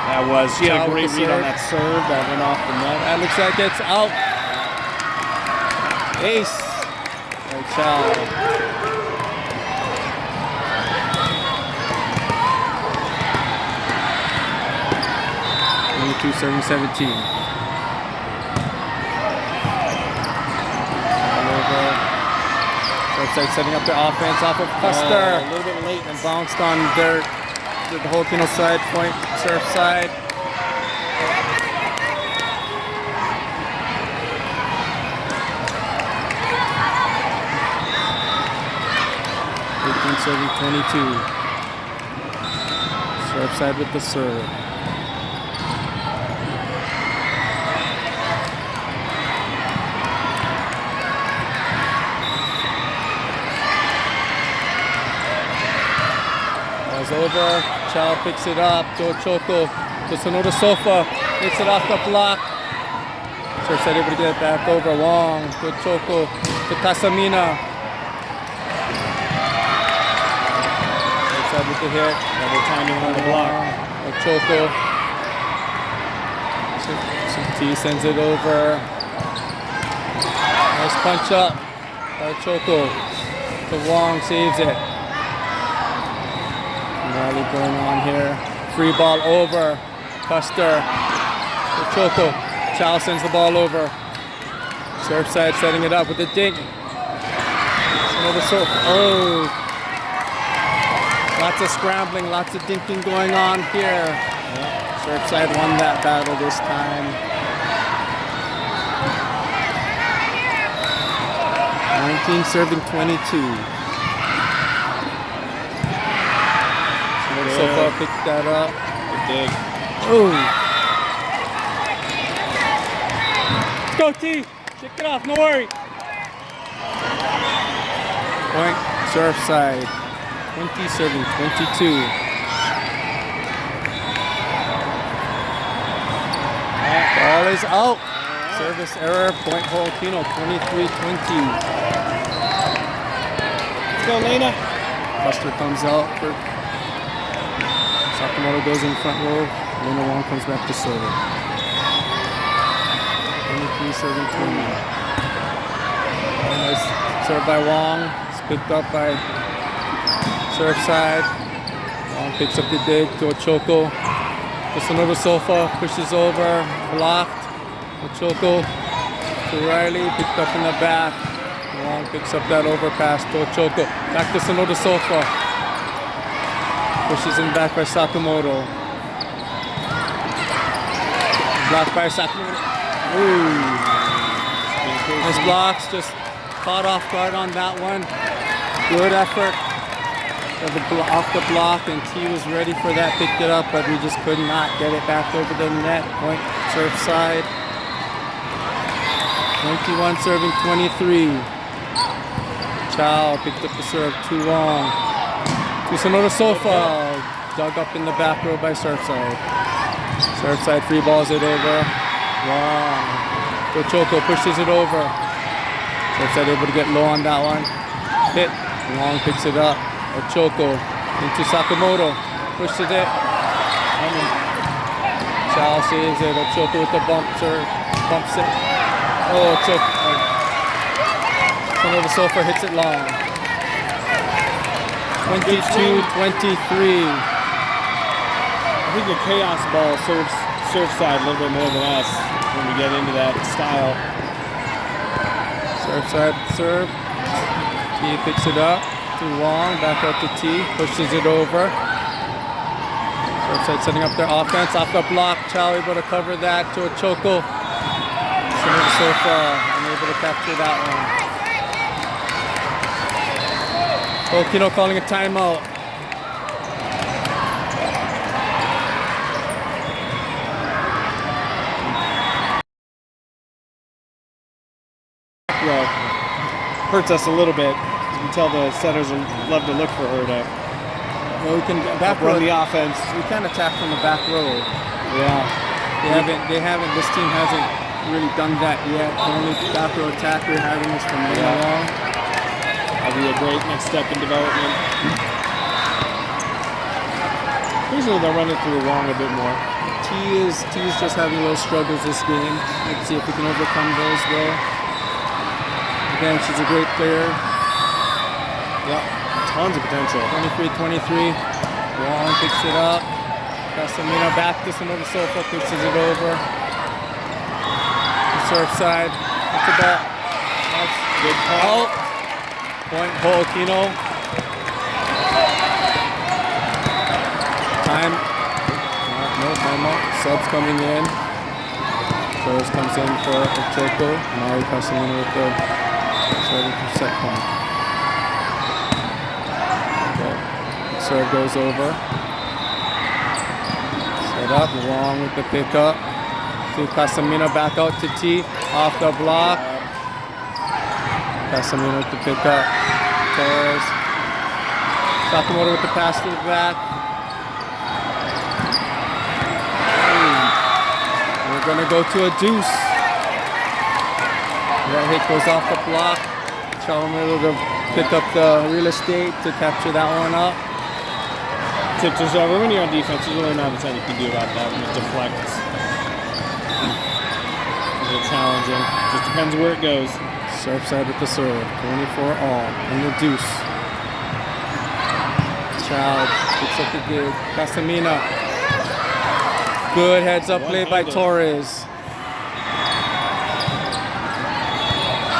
[SPEAKER 2] She had a great read on that serve that went off the net.
[SPEAKER 1] That looks like it's out. Ace by Chow. Serving 17. Surfside setting up the offense off of Custer.
[SPEAKER 2] A little bit late.
[SPEAKER 1] And bounced on dirt to the Hookino side, point Surfside. Serving 22. Surfside with the serve. Over, Chow picks it up, to Choco, to Sonoda Sofa, hits it off the block. Surfside able to get it back over, Wong, to Choco, to Casamina. Surfside with the hit.
[SPEAKER 2] Double timing on the block.
[SPEAKER 1] Choco. T sends it over. Nice punch up by Choco. To Wong, saves it. Rally going on here. Free ball over. Custer. To Choco. Chow sends the ball over. Surfside setting it up with the dink. Oh. Lots of scrambling, lots of dinking going on here. Surfside won that battle this time. 19 serving 22. So far picked that up.
[SPEAKER 2] Good dig.
[SPEAKER 1] Oh. Let's go, T. Shake it off, no worry. Point Surfside. 20 serving 22. Ball is out. Service error. Point Hookino. 23-20.
[SPEAKER 2] Let's go, Lena.
[SPEAKER 1] Custer comes out for Sakamoto, goes in front row. Lena Wong comes back to serve. 23 serving 20. Nice serve by Wong. It's picked up by Surfside. Wong picks up the dig to Choco. To Sonoda Sofa, pushes over, blocked. Choco to Riley, picked up in the back. Wong picks up that overpass to Choco. Back to Sonoda Sofa. Pushes him back by Sakamoto. Blocked by Sakamoto. Ooh. Nice blocks, just caught off guard on that one. Good effort off the block, and T was ready for that, picked it up, but we just could not get it back over the net. Point Surfside. 21 serving 23. Chow picked up the serve, too long. To Sonoda Sofa, dug up in the back row by Surfside. Surfside free balls it over. Long. Choco pushes it over. Surfside able to get low on that one. Hit. Long picks it up. Choco into Sakamoto. Pushes it. Chow saves it. Ochoko with the bumps it. Oh, Ochoko. Some of the sofa hits it long. 22-23.
[SPEAKER 2] I think the chaos ball serves Surfside a little bit more than us when we get into that style.
[SPEAKER 1] Surfside serve. T picks it up to Wong. Back out to T. Pushes it over. Surfside setting up their offense. Off the block. Chow able to cover that to Ochoko. Sofa unable to capture that one. Hookino calling a timeout.
[SPEAKER 2] Well, hurts us a little bit. You can tell the setters love to look for her to
[SPEAKER 1] Well, we can back
[SPEAKER 2] run
[SPEAKER 1] row
[SPEAKER 2] the offense.
[SPEAKER 1] We can attack from the back row.
[SPEAKER 2] Yeah.
[SPEAKER 1] They haven't. This team hasn't really done that yet. The only back row attack we're having is from long.
[SPEAKER 2] That'll be a great next step in development. Usually they'll run it through Wong a bit more.
[SPEAKER 1] T is just having little struggles this game. Let's see if we can overcome those though. Again, she's a great player.
[SPEAKER 2] Yep, tons of potential.
[SPEAKER 1] 23-23. Wong picks it up. Casamino back to Sonoda Sofa, pitches it over. The Surfside. That's the ball. That's
[SPEAKER 2] Good call.
[SPEAKER 1] Point Hookino. Time. No timeout. Subs coming in. First comes in for Ochoko. Mari Casamino with the serving for set point. Okay. Serve goes over. Set up. Wong with the pickup. To Casamino back out to T. Off the block. Casamino with the pickup. Torres. Sakamoto with the pass to the back. We're going to go to a deuce. That hit goes off the block. Chalmers to pick up the real estate to capture that one up.
[SPEAKER 2] Tips us over. When you're on defense, there's really not a ton you can do about that when it deflects. It's challenging. Just depends where it goes.
[SPEAKER 1] Surfside with the serve. 24 all. And the deuce. Chow picks up the dig. Casamino. Good heads up play by Torres.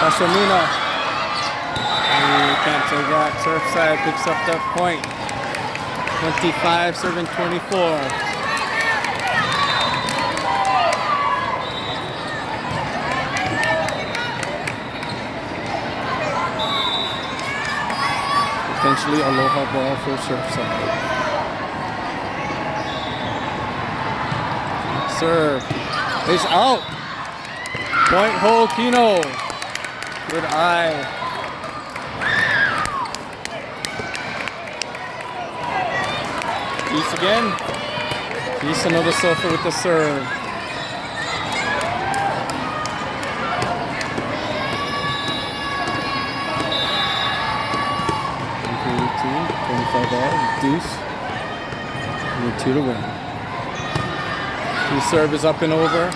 [SPEAKER 1] Casamino. Can't say that. Surfside picks up that point. 25 serving 24. Potentially aloha ball for Surfside. Serve is out. Point Hookino. Good eye.
[SPEAKER 2] Peace again.
[SPEAKER 1] Peace another Sofa with the serve. Team, 25 all, deuce. Need 2 to win. The serve is up and over.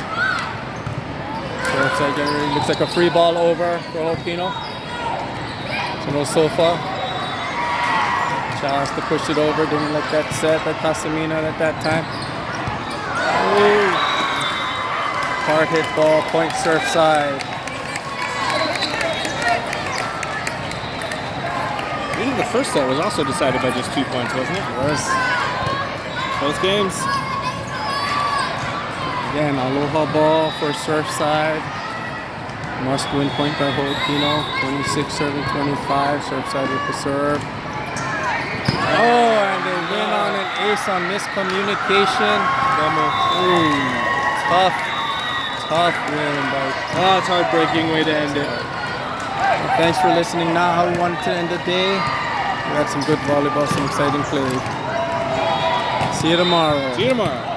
[SPEAKER 1] So it looks like a free ball over for Hookino. So no Sofa. Chow has to push it over. Didn't like that set by Casamino at that time. Ooh. Hard hit ball, point Surfside.
[SPEAKER 2] I think the first set was also decided by just 2 points, wasn't it?
[SPEAKER 1] It was.
[SPEAKER 2] Both games.
[SPEAKER 1] Again, aloha ball for Surfside. Must win point by Hookino. 26 serving 25. Surfside with the serve. Oh, and they win on an ace on miscommunication. Ooh, tough win by.
[SPEAKER 2] Oh, it's heartbreaking way to end it.
[SPEAKER 1] Well, thanks for listening. Now, how we wanted to end the day. We had some good volleyball, some exciting play. See you tomorrow.
[SPEAKER 2] See you tomorrow.